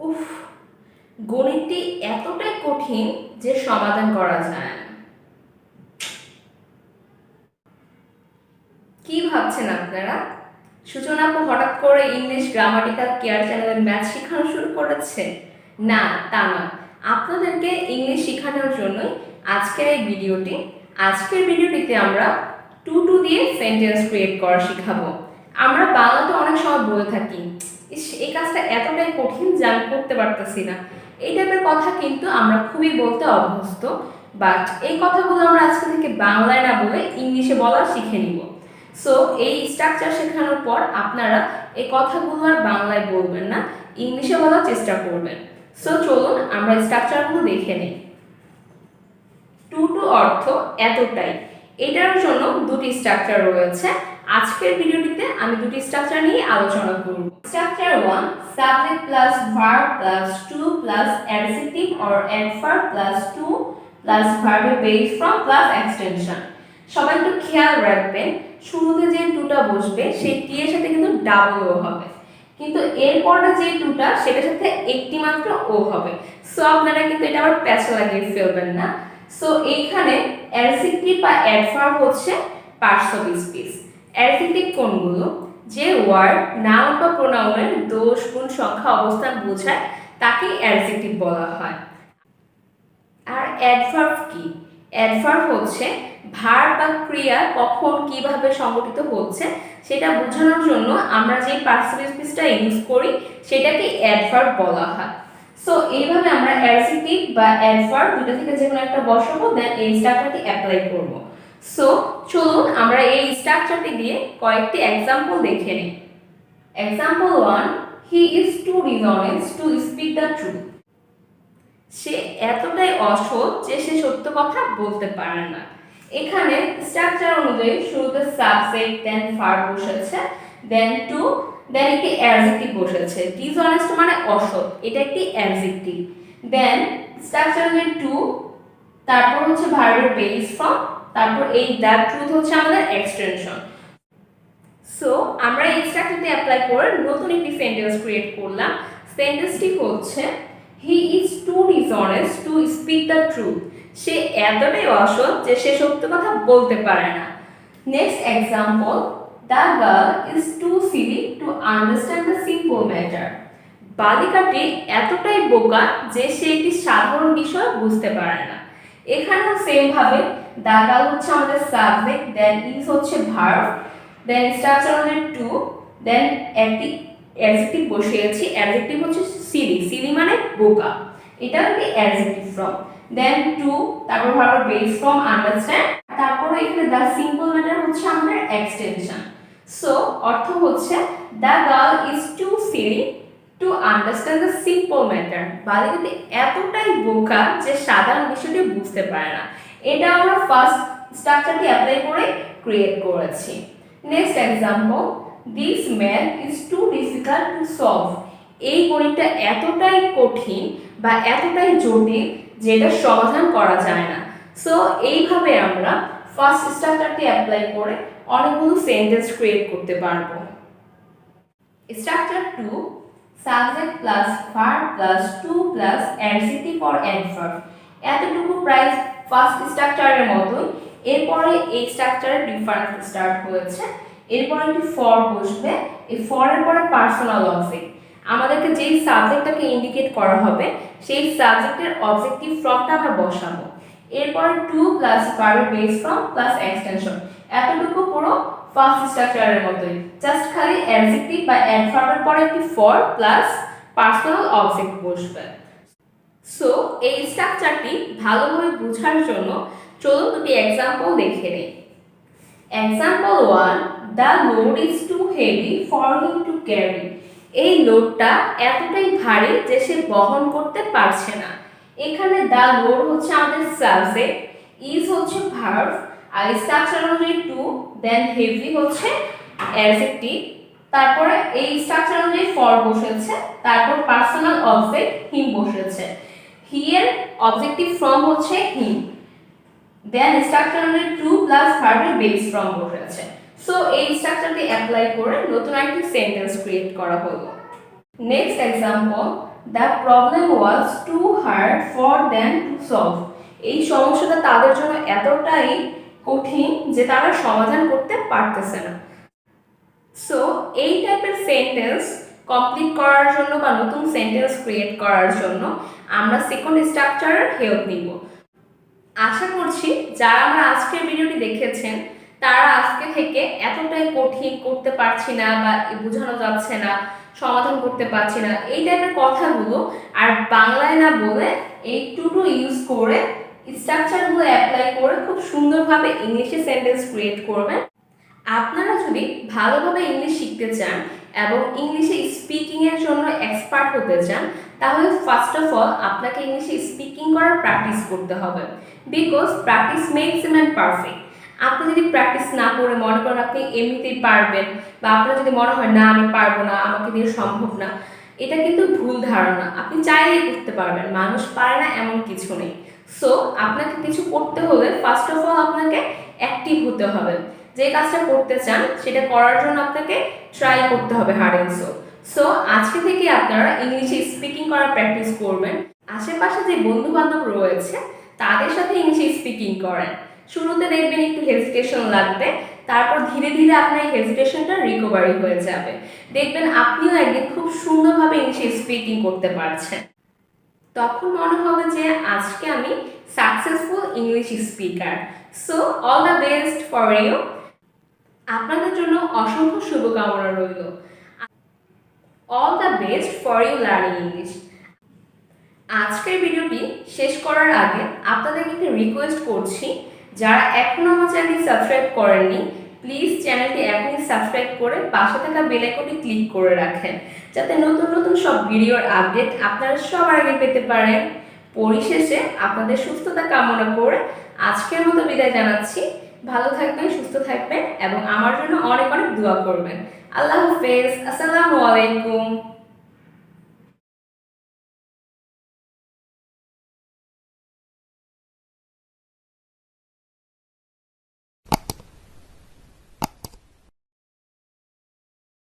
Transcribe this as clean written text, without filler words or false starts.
উফ, গণিতটি এতটাই কঠিন যে সমাধান করা যায় না। কি ভাবছেন আপনারা? সূচনা আপু হঠাৎ করে ইংলিশ গ্রামাটিক্যাল কেয়ার চ্যানেলের ম্যাথ শেখানো শুরু করেছে? না, তা না। আপনাদেরকে ইংলিশ শেখানোর জন্যই আজকের এই ভিডিওটি। আজকের ভিডিওটিতে আমরা টু টু দিয়ে সেন্টেন্স ক্রিয়েট করা শেখাবো। আমরা বাংলাতে অনেক সময় বলে থাকি, এই কাজটা এতটাই কঠিন যে আমি করতে পারতেছি না। এই টাইপের কথা কিন্তু আমরা খুবই বলতে অভ্যস্ত, বাট এই কথাগুলো আমরা আজকে থেকে বাংলায় না বলে ইংলিশে বলা শিখে নিব। সো এই স্ট্রাকচার শেখানোর পর আপনারা এই কথাগুলো আর বাংলায় বলবেন না, ইংলিশে বলার চেষ্টা করবেন। সো চলুন আমরা স্ট্রাকচারগুলো দেখে নিই। টু টু অর্থ এতটাই, এটার জন্য দুটি স্ট্রাকচার রয়েছে। আজকের ভিডিওটিতে আমি দুটি স্ট্রাকচার নিয়ে আলোচনা করব। Structure 1, subject plus verb plus two plus adjective or adverb plus two plus ভার্বের বেস ফ্রম প্লাস এক্সটেনশন। সবাই একটু খেয়াল রাখবেন, শুরুতে যে টুটা বসবে সেই টি এর সাথে কিন্তু ডাবল ও হবে, কিন্তু এরপরে যে টুটা সেটার সাথে একটি মাত্র ও হবে। সো আপনারা কিন্তু এটা আবার প্যাচে লাগিয়ে ফেলবেন না। সো এইখানে অ্যাডজেক্টিভ বা অ্যাডভার্ব হচ্ছে পার্টস অফ স্পিচ। অ্যাডজেক্টিভ কোনগুলো? যে ওয়ার্ড নাউন বা প্রোনাউনের দোষ, গুণ, সংখ্যা, অবস্থান বোঝায় তাকে অ্যাডজেক্টিভ বলা হয়। আর অ্যাডভার্ব কি? অ্যাডভার্ব হচ্ছে ভার্ব বা ক্রিয়া কখন কিভাবে সংগঠিত হচ্ছে সেটা বোঝানোর জন্য আমরা যে পার্টস অফ স্পিচটা ইউজ করি সেটাকে অ্যাডভার্ব বলা হয়। সো এইভাবে আমরা অ্যাডজেক্টিভ বা অ্যাডভার্ব দুটো থেকে যে কোনো একটা বসাবো, দেন এই স্ট্রাকচারটি অ্যাপ্লাই করব। সো চলুন আমরা এই স্ট্রাকচারটি দিয়ে কয়েকটি এক্সাম্পল দেখে নিই। Example 1, he is too dishonest to speak the truth. সে এতটাই অসৎ যে সে সত্য কথা বলতে পারে না। এখানে স্ট্রাকচার অনুযায়ী শুরুতে সাবজেক্ট, দেন ভার্ব বসেছে, দেন টু, দেন একটি অ্যাডজেক্টিভ বসেছে। ডিসঅনেস্ট মানে অসৎ, এটা একটি অ্যাডজেক্টিভ। দেন স্ট্রাকচার অনুযায়ী টু, তারপর হচ্ছে ভার্বের বেস ফর্ম, তারপর এই দ্য ট্রুথ হচ্ছে আমাদের এক্সটেনশন। সো আমরা এই স্ট্রাকচারটি অ্যাপ্লাই করে নতুন একটি সেন্টেন্স ক্রিয়েট করলাম। সেন্টেন্সটি হচ্ছে he is too dishonest to speak the truth. সে এতটাই অসৎ যে সে সত্য কথা বলতে পারে না। Next example, the girl is too silly to understand the simple matter. বালিকাটি এতটাই বোকা যে সে একটি সাধারণ বিষয় বুঝতে পারে না। এখানেও সেম ভাবে দ্য গার্ল হচ্ছে আমাদের সাবজেক্ট, দেন ইজ হচ্ছে ভার্ব, দেন স্ট্রাকচার হচ্ছে টু, দেন একটি অ্যাডজেক্টিভ বসিয়েছি। অ্যাডজেক্টিভ হচ্ছে সিলি, সিলি মানে বোকা, এটা একটি অ্যাডজেক্টিভ ফর্ম। দেন টু, তারপর ভার্ব বেস ফর্ম আন্ডারস্ট্যান্ড, তারপর এখানে দ্য সিম্পল ম্যাটার হচ্ছে আমাদের এক্সটেনশন। সো অর্থ হচ্ছে the girl is too silly to understand the simple matter. বালিকাটি এতটাই বোকা যে সাধারণ বিষয়টি বুঝতে পারে না। এটা আমরা ফার্স্ট স্ট্রাকচারটি অ্যাপ্লাই করে ক্রিয়েট করেছি। Next example, this math is too difficult to solve. এই গণিতটা এতটাই কঠিন বা এতটাই জটিল যে এটা সমাধান করা যায় না। সো এইভাবে আমরা ফার্স্ট স্ট্রাকচারটি অ্যাপ্লাই করে অনেকগুলো সেন্টেন্স ক্রিয়েট করতে পারবো। Structure 2, subject plus verb plus two plus adjective or adverb. এতটুকু প্রায় ফার্স্ট স্ট্রাকচারের মতোই। এরপরে এই স্ট্রাকচারের ডিফারেন্স স্টার্ট হয়েছে। এরপরে একটি ফর বসবে, এই ফরের পরে পার্সোনাল অবজেক্ট। আমাদেরকে যেই সাবজেক্টটাকে ইন্ডিকেট করা হবে সেই সাবজেক্টের অবজেক্টিভ ফর্মটা আমরা বসাবো। এরপরে টু প্লাস ভার্বের বেস ফর্ম প্লাস এক্সটেনশন। এতটুকু পুরো ফার্স্ট স্ট্রাকচারের মতোই, জাস্ট খালি অ্যাডজেক্টিভ বা অ্যাডভার্বের পরে একটি ফর প্লাস পার্সোনাল অবজেক্ট বসবে। সো এই স্ট্রাকচারটি ভালোভাবে বোঝার জন্য চলুন দুটি এক্সাম্পল দেখে নিই। Example 1, the load is too heavy for him to carry. এই লোডটা এতটাই ভারী যে সে বহন করতে পারছে না। এখানে দ্য লোড হচ্ছে আমাদের সাবজেক্ট, ইজ হচ্ছে ভার্ব, আর স্ট্রাকচার অনুযায়ী টু, দেন হেভি হচ্ছে অ্যাডজেক্টিভ, তারপরে এই স্ট্রাকচার অনুযায়ী ফর বসেছে, তারপর পার্সোনাল অবজেক্ট হিম বসেছে। হি এর অবজেক্টিভ ফর্ম হচ্ছে হিম, দেন স্ট্রাকচার অনুযায়ী টু প্লাস ভার্বের বেস ফর্ম বসেছে। সো এই স্ট্রাকচারটি অ্যাপ্লাই করে নতুন একটি সেন্টেন্স ক্রিয়েট করা হলো। Next example, the problem was too hard for them to solve. এই সমস্যাটা তাদের জন্য এতটাই কঠিন যে তারা সমাধান করতে পারতেছে না। সো এই টাইপের সেন্টেন্স কমপ্লিট করার জন্য বা নতুন সেন্টেন্স ক্রিয়েট করার জন্য আমরা সেকেন্ড স্ট্রাকচারের হেল্প নিব। আশা করছি যারা আমরা আজকের ভিডিওটি দেখেছেন তারা আজকে থেকে এতটাই কঠিন করতে পারছি না বা বোঝানো যাচ্ছে না, সমাধান করতে পারছি না, এই টাইপের কথাগুলো আর বাংলায় না বলে এই টু ইউজ করে স্ট্রাকচারগুলো অ্যাপ্লাই করে খুব সুন্দরভাবে ইংলিশে সেন্টেন্স ক্রিয়েট করবেন। আপনারা যদি ভালোভাবে ইংলিশ শিখতে চান এবং ইংলিশে স্পিকিংয়ের জন্য এক্সপার্ট হতে চান তাহলে ফার্স্ট অফ অল আপনাকে ইংলিশে স্পিকিং করার প্র্যাকটিস করতে হবে, because practice makes a man perfect. আপনি যদি প্র্যাকটিস না করে মনে করেন আপনি এমনিতেই পারবেন, বা আপনার যদি মনে হয় না আমি পারবো না, আমাকে দিয়ে সম্ভব না, এটা কিন্তু ভুল ধারণা। আপনি চাইলেই করতে পারবেন, মানুষ পারে না এমন কিছু নেই। সো আপনাকে কিছু করতে হলে ফার্স্ট অফ অল আপনাকে অ্যাক্টিভ হতে হবে। যে কাজটা করতে চান সেটা করার জন্য আপনাকে ট্রাই করতে হবে হার্ড অ্যান্ড সোল। সো আজকে থেকে আপনারা ইংলিশে স্পিকিং করার প্র্যাকটিস করবেন। আশেপাশে যে বন্ধু বান্ধব রয়েছে তাদের সাথে ইংলিশে স্পিকিং করেন। শুরুতে দেখবেন একটু হেজিটেশন লাগবে, তারপর ধীরে ধীরে আপনার এই হেজিটেশনটা রিকভারি হয়ে যাবে। দেখবেন আপনিও একদিন খুব সুন্দরভাবে ইংলিশে স্পিকিং করতে পারছেন। তখন মনে হবে যে আজকে আমি successful English speaker. So all the best for you. আপনাদের জন্য অসংখ্য শুভকামনা রইল। All the best for you learning English. আজকের ভিডিওটি শেষ করার আগে আপনাদেরকে একটা রিকোয়েস্ট করছি, যারা এখনও আমার চ্যানেলটি সাবস্ক্রাইব করেননি প্লিজ চ্যানেলটি এখনই সাবস্ক্রাইব করে পাশে থাকা বেল আইকনটি ক্লিক করে রাখেন, যাতে নতুন নতুন সব ভিডিওর আপডেট আপনারা সবার আগে পেতে পারেন। পরিশেষে আপনাদের সুস্থতা কামনা করে আজকের মতো বিদায় জানাচ্ছি। ভালো থাকবেন, সুস্থ থাকবেন এবং আমার জন্য অনেক অনেক দোয়া করবেন। আল্লাহ হাফেজ। আসসালামু আলাইকুম।